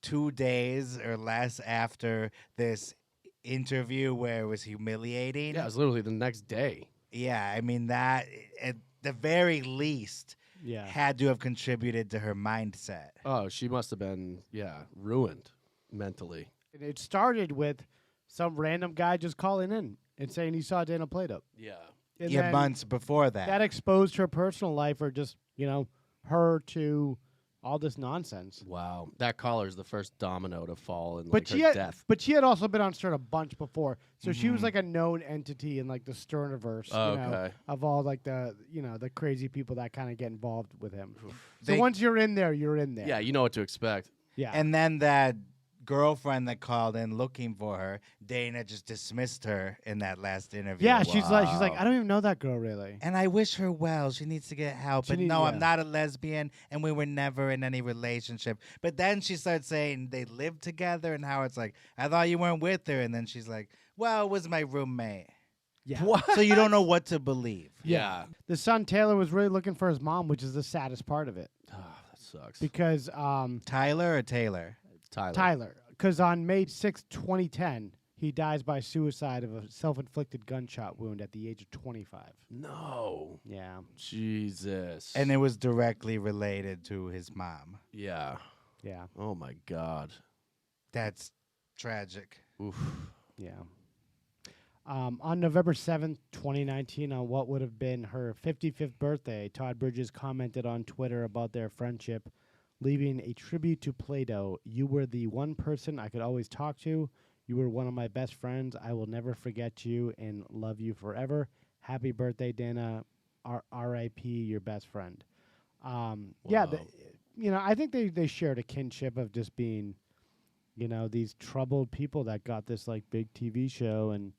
2 days or less after this interview where it was humiliating. Yeah, it was literally the next day. Yeah, I mean, that at the very least Yeah. had to have contributed to her mindset. Oh, she must have been, ruined mentally. And it started with some random guy just calling in and saying he saw Dana Plato. Yeah. And Yeah, then months before that. That exposed her personal life, or just, her to all this nonsense. Wow. That caller is the first domino to fall in But her death. But she had also been on Stern a bunch before, so she was like a known entity in the Sterniverse, Okay. of all the crazy people that kind of get involved with him. So They- once you're in there, you're in there. Yeah, you know what to expect. Yeah. And then that girlfriend that called in looking for her, Dana just dismissed her in that last interview. Yeah, she's like, I don't even know that girl really. And I wish her well. She needs to get help. But no, I'm not a lesbian, and we were never in any relationship. But then she starts saying they lived together, and Howard's like, "I thought you weren't with her." And then she's like, "Well, it was my roommate." Yeah. What? So you don't know what to believe. Yeah. The son Taylor was really looking for his mom, which is the saddest part of it. Oh, that sucks. Because Tyler or Taylor? Tyler. Because on May 6, 2010, he dies by suicide of a self-inflicted gunshot wound at the age of 25. No. Yeah. Jesus. And it was directly related to his mom. Yeah. Yeah. Oh my God. That's tragic. Oof. Yeah. On November 7th, 2019, on what would have been her 55th birthday, Todd Bridges commented on Twitter about their friendship, leaving a tribute to Plato. "You were the one person I could always talk to. You were one of my best friends. I will never forget you and love you forever. Happy birthday, Dana. R.I.P. your best friend." Yeah, I think they shared a kinship of just being, these troubled people that got this like big TV show and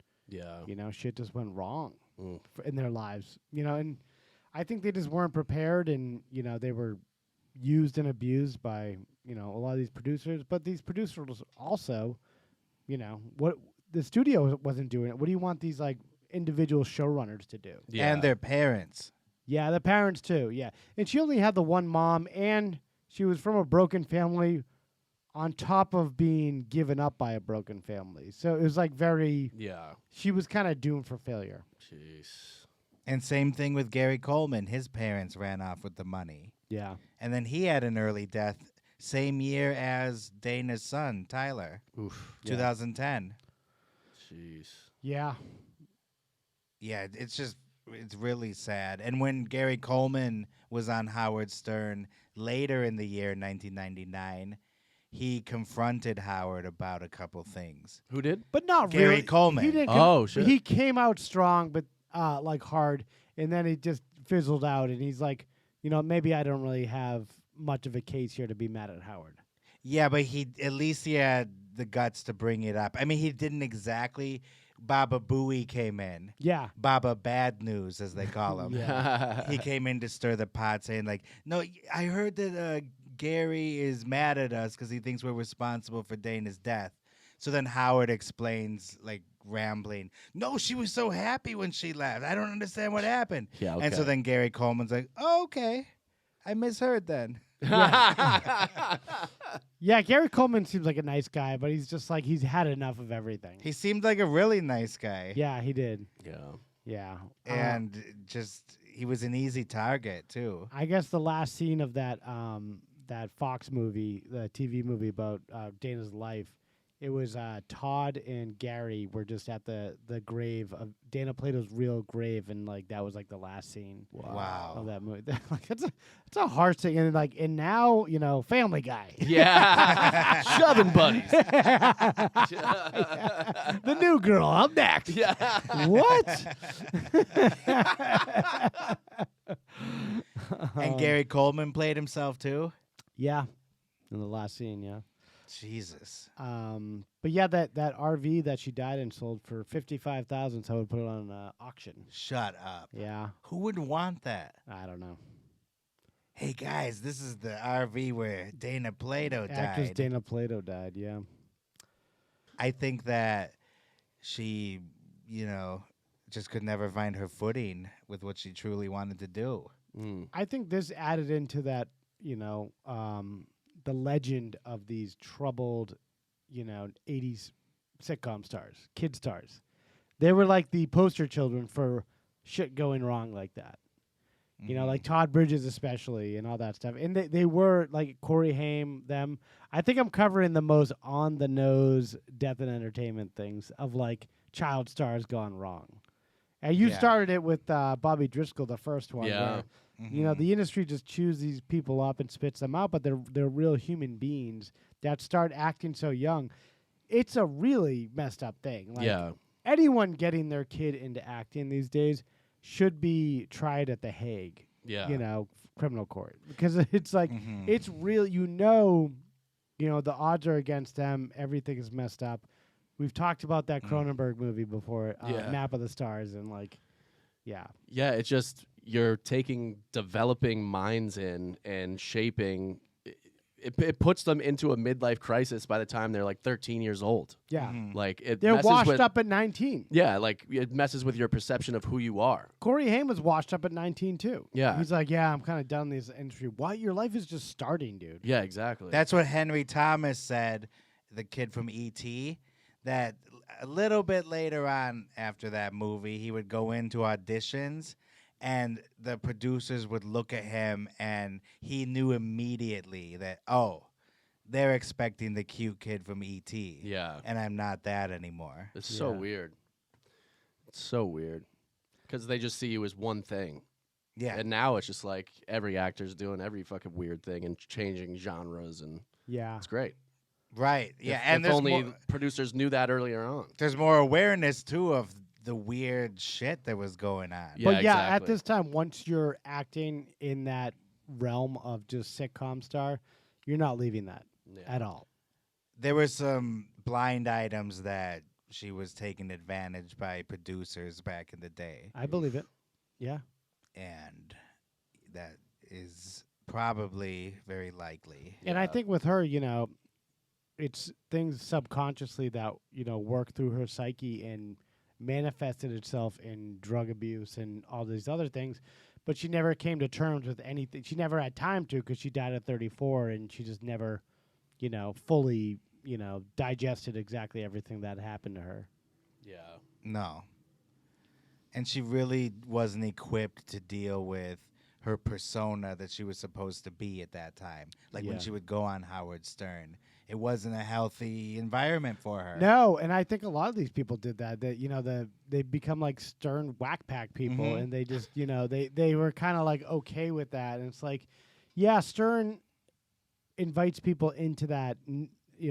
shit just went wrong in their lives. And I think they just weren't prepared, and they were used and abused by a lot of these producers. But these producers also, what the studio wasn't doing it. What do you want these like individual showrunners to do? Yeah. And their parents. Yeah, the parents too. Yeah, and she only had the one mom, and she was from a broken family, on top of being given up by a broken family. So it was like very. Yeah. She was kind of doomed for failure. Jeez. And same thing with Gary Coleman. His parents ran off with the money. Yeah. And then he had an early death, same year as Dana's son, Tyler. Oof. 2010. Jeez. Yeah. Yeah, it's really sad. And when Gary Coleman was on Howard Stern later in the year 1999, he confronted Howard about a couple things. Who did? But not Gary really. Coleman. He didn't shit. He came out strong, but like hard, and then it just fizzled out. And he's like, maybe I don't really have much of a case here to be mad at Howard. Yeah, but at least he had the guts to bring it up. I mean, he didn't exactly. Baba Booey came in. Yeah. Baba Bad News, as they call him. Yeah. He came in to stir the pot, saying like, "No, I heard that Gary is mad at us because he thinks we're responsible for Dana's death." So then Howard explains, like rambling, "No, she was so happy when she left. I don't understand what happened." Yeah. Okay. And so then Gary Coleman's like, "Oh, okay, I misheard then." Yeah, Gary Coleman seems like a nice guy, but he's just like he's had enough of everything. He seemed like a really nice guy. Yeah, he did. Yeah. Yeah. And he was an easy target too. I guess the last scene of that Fox movie, the TV movie about Dana's life, it was Todd and Gary were just at the grave of Dana Plato's real grave, and like that was like the last scene. Wow. Of that movie. Like it's a harsh thing, and now Family Guy. Yeah. Shoving buddies. The new girl up next. Yeah. What? And Gary Coleman played himself too? Yeah. In the last scene, yeah. Jesus. But yeah, that RV that she died in sold for $55,000, so I would put it on auction. Shut up. Yeah. Who would want that? I don't know. Hey guys, this is the RV where Dana Plato Actress died. Dana Plato died, yeah. I think that she, just could never find her footing with what she truly wanted to do. I think this added into that, the legend of these troubled, 80s sitcom stars, kid stars. They were like the poster children for shit going wrong like that. Like Todd Bridges especially and all that stuff. And they were like Corey Haim, them. I think I'm covering the most on-the-nose death and entertainment things of like child stars gone wrong. And you started it with Bobby Driscoll, the first one. Yeah. Where, the industry just chews these people up and spits them out, but they're real human beings that start acting so young. It's a really messed up thing. Like, anyone getting their kid into acting these days should be tried at the Hague. Yeah. Criminal court, because it's like it's real. The odds are against them. Everything is messed up. We've talked about that Cronenberg movie before, Map of the Stars, and yeah, it's just you're taking developing minds in and shaping it puts them into a midlife crisis by the time they're like 13 years old. Yeah. Like it They're messes washed with, up at 19. Yeah, like it messes with your perception of who you are. Corey Haim was washed up at 19 too. Yeah. He's like, yeah, I'm kind of done in this industry. Why? Your life is just starting, dude. Yeah, exactly. That's what Henry Thomas said, the kid from E.T., that a little bit later on after that movie, he would go into auditions and the producers would look at him and he knew immediately that, oh, they're expecting the cute kid from E.T. Yeah. And I'm not that anymore. It's so weird. It's so weird. Because they just see you as one thing. Yeah. And now it's just like every actor's doing every fucking weird thing and changing genres, and it's great. Right. Yeah. If only producers knew that earlier on. There's more awareness, too, of the weird shit that was going on. Yeah, But yeah, exactly. at this time, once you're acting in that realm of just sitcom star, you're not leaving that at all. There were some blind items that she was taken advantage by producers back in the day. I believe it. Yeah. And that is probably very likely. And I think with her, it's things subconsciously that, work through her psyche and manifested itself in drug abuse and all these other things. But she never came to terms with anything. She never had time to because she died at 34 and she just never, fully, digested exactly everything that happened to her. Yeah. No. And she really wasn't equipped to deal with her persona that she was supposed to be at that time. Like when she would go on Howard Stern. It wasn't a healthy environment for her. No, and I think a lot of these people did that. That they become like Stern whack pack people, and they just they were kind of like okay with that. And it's like, yeah, Stern invites people into that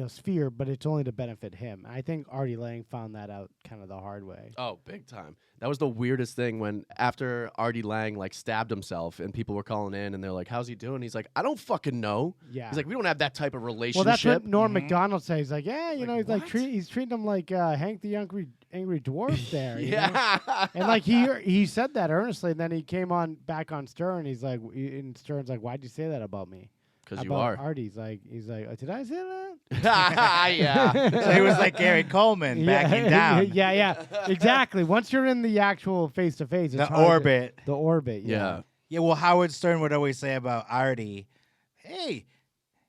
sphere, but it's only to benefit him. I think Artie Lang found that out kind of the hard way. Oh, big time. That was the weirdest thing when after Artie Lang like stabbed himself and people were calling in and they're like, how's he doing? He's like, I don't fucking know. Yeah. He's like, we don't have that type of relationship. Well, that's what Norm Macdonald says. He's like, yeah, he's like he's treating him like Hank the Angry Dwarf there. Yeah. And like he said that earnestly, and then he came back on Stern. He's like, and Stern's like, why'd you say that about me? Because you are. Artie's like, he's like, did I say that? Yeah. So he was like Gary Coleman backing down. Yeah, exactly. Once you're in the actual face-to-face, it's The orbit. The orbit, Yeah. Yeah, well, Howard Stern would always say about Artie, hey,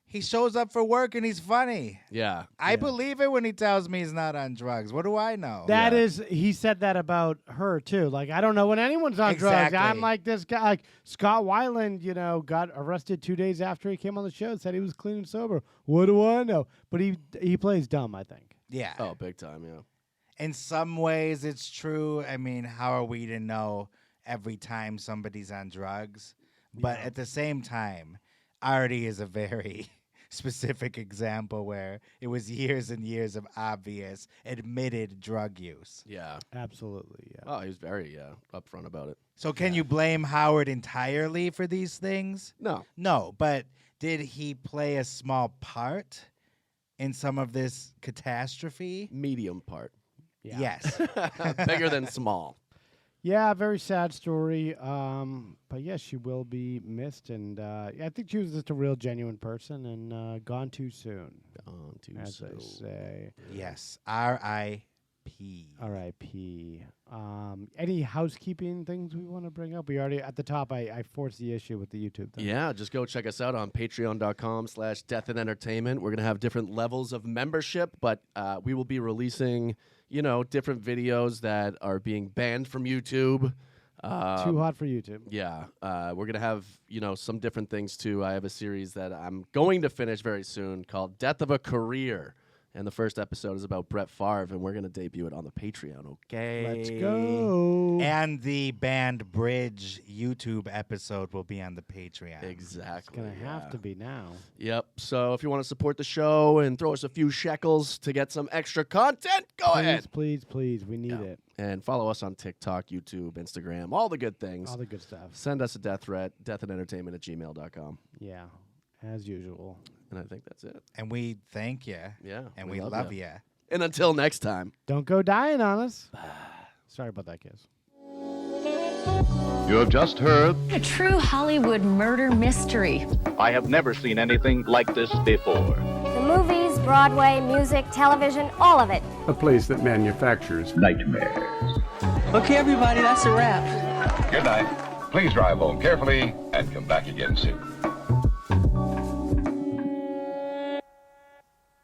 he shows up for work and he's funny. Yeah. I believe it when he tells me he's not on drugs. What do I know? That is, he said that about her too. Like, I don't know when anyone's on drugs. I'm like this guy, like Scott Weiland, got arrested 2 days after he came on the show, said he was clean and sober. What do I know? But he plays dumb, I think. Yeah. Oh, big time, yeah. In some ways, it's true. I mean, how are we to know every time somebody's on drugs? But at the same time, Artie is a very specific example where it was years and years of obvious admitted drug use. Yeah. Absolutely, yeah. Oh, he was very upfront about it. So can you blame Howard entirely for these things? No. No, but did he play a small part in some of this catastrophe? Medium part. Yeah. Yes. Bigger than small. Yeah, very sad story. But yes, she will be missed, and I think she was just a real genuine person, and gone too soon. Gone too as soon. they say. Yes. R.I.P. R.I.P. Any housekeeping things we want to bring up? We already at the top. I forced the issue with the YouTube thing. Yeah, just go check us out on patreon.com/death and entertainment. We're going to have different levels of membership, but we will be releasing, different videos that are being banned from YouTube. Too hot for YouTube. Yeah. We're going to have, some different things too. I have a series that I'm going to finish very soon called Death of a Career. And the first episode is about Brett Favre, and we're going to debut it on the Patreon, okay? Let's go. And the Band Bridge YouTube episode will be on the Patreon. Exactly. It's going to have to be now. Yep. So if you want to support the show and throw us a few shekels to get some extra content, go ahead. Please. We need it. And follow us on TikTok, YouTube, Instagram, all the good things. All the good stuff. Send us a death threat, deathandentertainment@gmail.com. Yeah, as usual. And I think that's it. And we thank you. Yeah. And we love you. And until next time. Don't go dying on us. Sorry about that, kids. You have just heard A true Hollywood murder mystery. I have never seen anything like this before. The movies, Broadway, music, television, all of it. A place that manufactures nightmares. Okay, everybody, that's a wrap. Good night. Please drive home carefully and come back again soon.